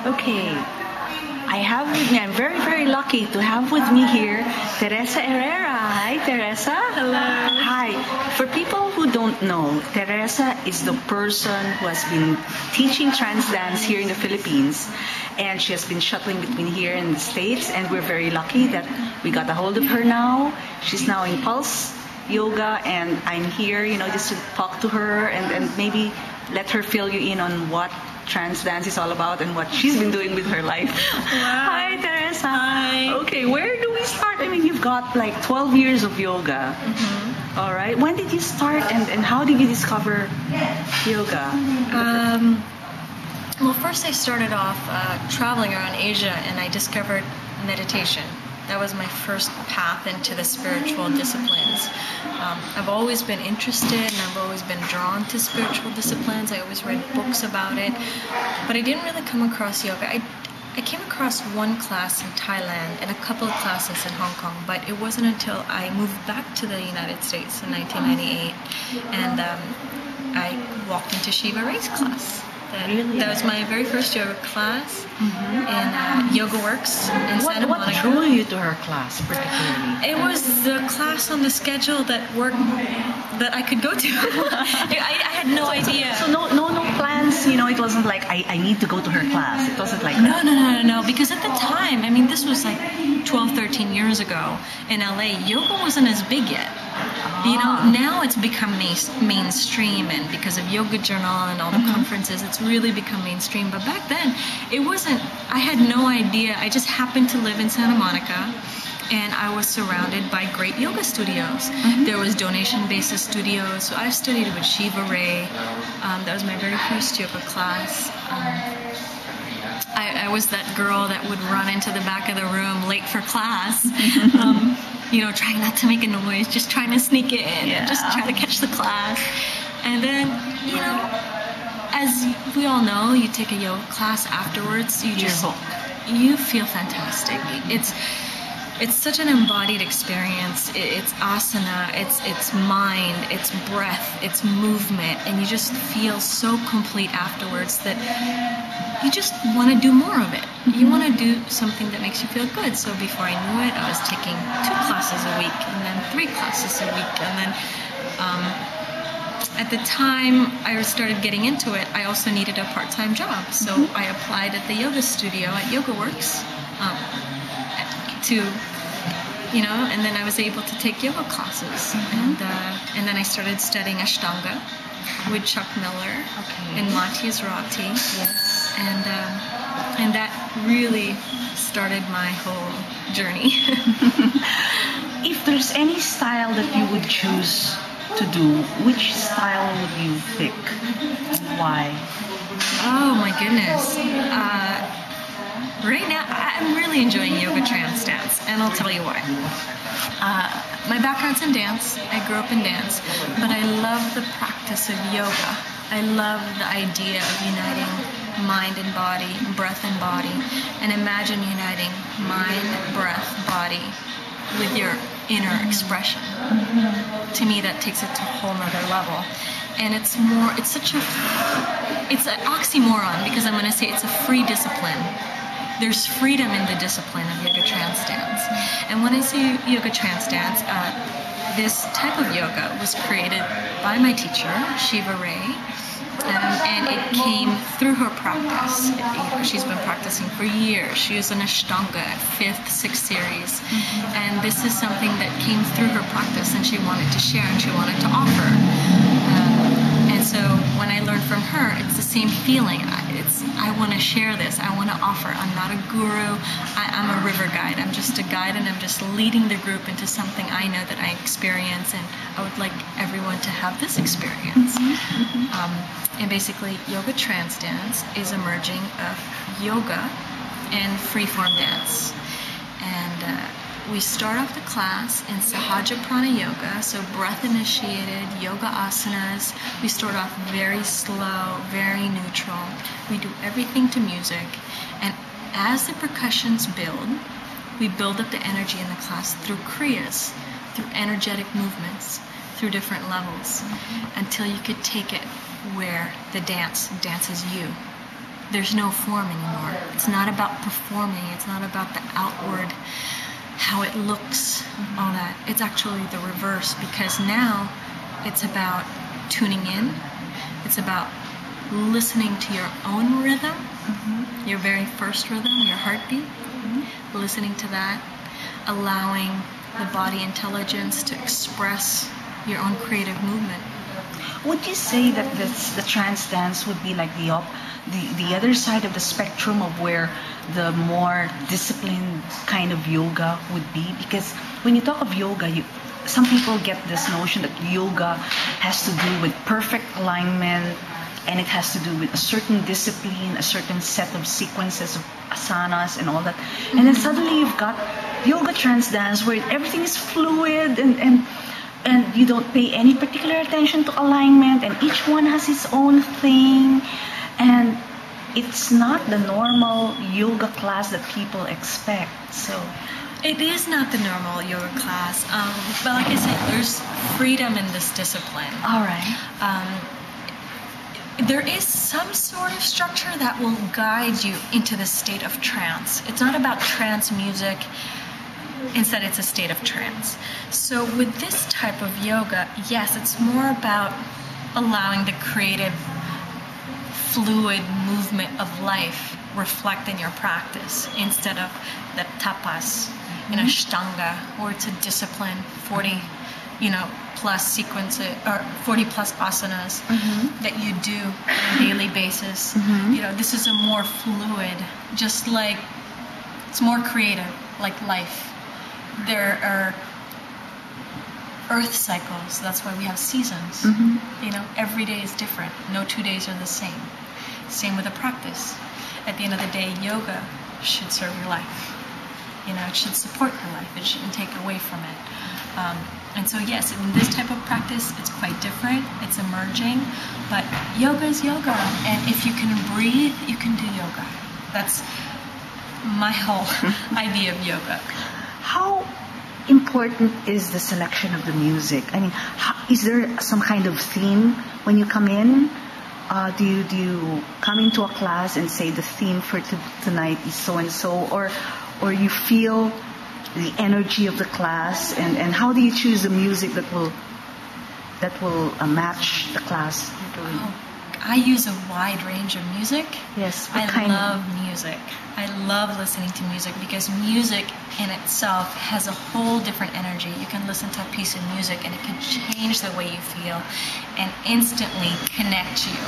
Okay. I have with me, I'm very, very lucky to have with me here Teresa Herrera. Hi, Teresa. Hello. Hi. For people who don't know, Teresa is the person who has been teaching trance dance here in the Philippines. And she has been shuttling between here and the States. And we're very lucky that we got a hold of her now. She's now in Pulse Yoga. And I'm here, just to talk to her and maybe let her fill you in on what trance dance is all about and what she's been doing with her life. Wow. Hi, Teresa. Hi. Okay, where do we start? I mean, you've got like 12 years of yoga. Mm-hmm. All right. When did you start and how did you discover yoga? Well, first I started off traveling around Asia and I discovered meditation. That was my first path into the spiritual disciplines. I've always been interested and I've always been drawn to spiritual disciplines. I always read books about it, but I didn't really come across yoga. I came across one class in Thailand and a couple of classes in Hong Kong, but it wasn't until I moved back to the United States in 1998 and I walked into Shiva Ray's class. That was my very first yoga class in Yoga Works in Santa Monica. What drew you to her class particularly? It was the class on the schedule that I could go to. I had no idea. So no plans. It wasn't like I need to go to her class. It wasn't like that. No. Because at the time, I mean, this was like 12, 13 years ago in LA. Yoga wasn't as big yet. Now it's become mainstream, and because of Yoga Journal and all the conferences, it's really become mainstream. But back then, it wasn't. I had no idea. I just happened to live in Santa Monica, and I was surrounded by great yoga studios. There was donation-based studios, so I studied with Shiva Ray. That was my very first yoga class. I was that girl that would run into the back of the room late for class. Trying not to make a noise, just trying to sneak in, just try to catch the class. And then, as we all know, you take a yoga class afterwards, you feel fantastic. It's such an embodied experience. It's asana, it's mind, it's breath, it's movement, and you just feel so complete afterwards that you just want to do more of it. You want to do something that makes you feel good. So before I knew it, I was taking 2 classes a week, and then 3 classes a week, and then at the time I started getting into it, I also needed a part-time job. So I applied at the yoga studio at Yoga Works and then I was able to take yoga classes, and then I started studying Ashtanga with Chuck Miller and Matthias Ratti, and that really started my whole journey. If there's any style that you would choose to do, which style would you pick and why? Oh my goodness. Right now, I'm really enjoying yoga trance dance, and I'll tell you why. My background's in dance. I grew up in dance, but I love the practice of yoga. I love the idea of uniting mind and body, breath and body, and imagine uniting mind, breath, body with your inner expression. To me, that takes it to a whole nother level. And it's an oxymoron, because I'm going to say it's a free discipline. There's freedom in the discipline of yoga trance dance. And when I say yoga trance dance, this type of yoga was created by my teacher, Shiva Ray, and it came through her practice. She's been practicing for years. She was an Ashtanga, 5th, 6th series. And this is something that came through her practice, and she wanted to share and she wanted to offer. And so when I learned from her, it's the same feeling. I want to share this. I want to offer. I'm not a guru. I'm a river guide. I'm just a guide, and I'm just leading the group into something I know that I experience, and I would like everyone to have this experience. And basically, yoga trance dance is a merging of yoga and freeform dance. And we start off the class in Sahaja Prana Yoga, so breath-initiated yoga asanas. We start off very slow, very neutral. We do everything to music. And as the percussions build, we build up the energy in the class through kriyas, through energetic movements, through different levels, until you could take it where the dance dances you. there's no form anymore. It's not about performing. It's not about the outward, how it looks, all that. It's actually the reverse, because now it's about tuning in. It's about listening to your own rhythm, your very first rhythm, your heartbeat, listening to that, allowing the body intelligence to express your own creative movement. Would you say that the trance dance would be like the other side of the spectrum of where the more disciplined kind of yoga would be? Because when you talk of yoga, some people get this notion that yoga has to do with perfect alignment, and it has to do with a certain discipline, a certain set of sequences of asanas and all that. And then suddenly you've got yoga trance dance where everything is fluid and you don't pay any particular attention to alignment, and each one has its own thing, and it's not the normal yoga class that people expect. So it is not the normal yoga class, but like I said, there's freedom in this discipline. All right. There is some sort of structure that will guide you into the state of trance. It's not about trance music. Instead, it's a state of trance. So with this type of yoga, yes, it's more about allowing the creative, fluid movement of life reflect in your practice instead of the tapas in Ashtanga, or it's a discipline, 40 plus sequences or 40 plus asanas that you do on a daily basis. This is a more fluid, just like it's more creative, like life. There are earth cycles. That's why we have seasons. Every day is different. No 2 days are the same. Same with a practice. At the end of the day, yoga should serve your life. It should support your life. It shouldn't take away from it. And so yes, in this type of practice, it's quite different. It's emerging, but yoga is yoga. And if you can breathe, you can do yoga. That's my whole idea of yoga. How important is the selection of the music? I mean, is there some kind of theme when you come in? Do you come into a class and say the theme for tonight is so and so, or you feel the energy of the class, and how do you choose the music that will match the class? I use a wide range of music. Yes, I love music. I love listening to music because music in itself has a whole different energy. You can listen to a piece of music and it can change the way you feel and instantly connect you.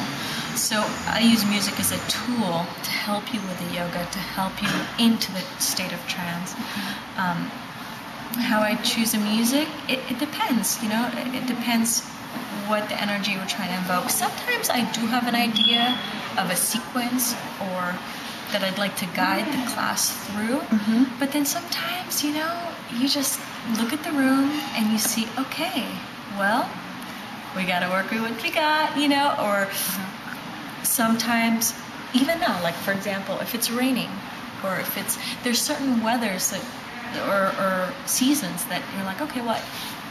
So I use music as a tool to help you with the yoga, to help you into the state of trance. How I choose the music, it depends, it depends what the energy we're trying to invoke. Sometimes I do have an idea of a sequence or that I'd like to guide the class through, but then sometimes, you just look at the room and you see, okay, well, we got to work with what we got, or sometimes, even now, like for example, if it's raining, or if there's certain weathers that, or seasons that you're like, okay, what?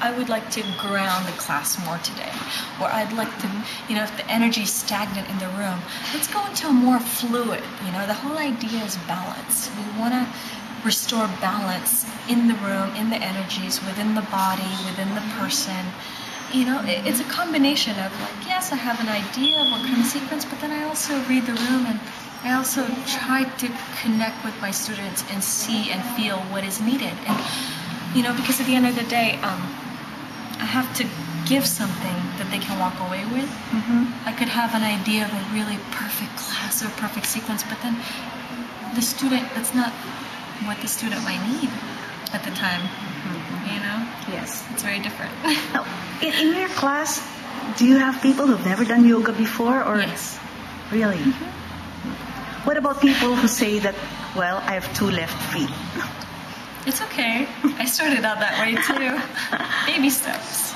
I would like to ground the class more today. Or I'd like to, if the energy is stagnant in the room, let's go into a more fluid, the whole idea is balance. We want to restore balance in the room, in the energies, within the body, within the person. It's a combination of like, yes, I have an idea of what kind of sequence, but then I also read the room and I also try to connect with my students and see and feel what is needed. And, because at the end of the day, I have to give something that they can walk away with. I could have an idea of a really perfect class or perfect sequence, but then the student, that's not what the student might need at the time. Yes. It's very different. Now, in your class, do you have people who've never done yoga before? Or yes. Really? What about people who say that, well, I have 2 left feet? It's okay. I started out that way too. Baby steps.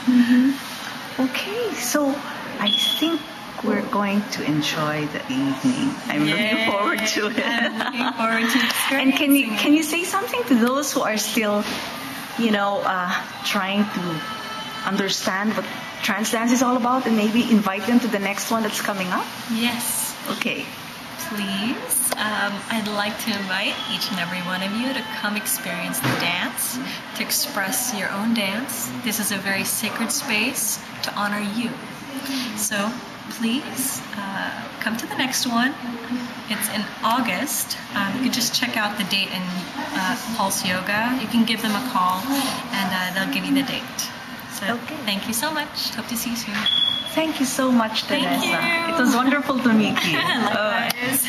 Okay, so I think we're going to enjoy the evening. I'm looking forward to it. I'm looking forward to it. And can you say something to those who are still, trying to understand what trance dance is all about, and maybe invite them to the next one that's coming up? Yes. Okay. please, I'd like to invite each and every one of you to come experience the dance, to express your own dance. This is a very sacred space to honor you. So please come to the next one. It's in August. You can just check out the date in Pulse Yoga. You can give them a call and they'll give you the date. So Okay. thank you so much. Hope to see you soon. Thank you so much, Teresa. Thank you. It was wonderful to meet you. Likewise.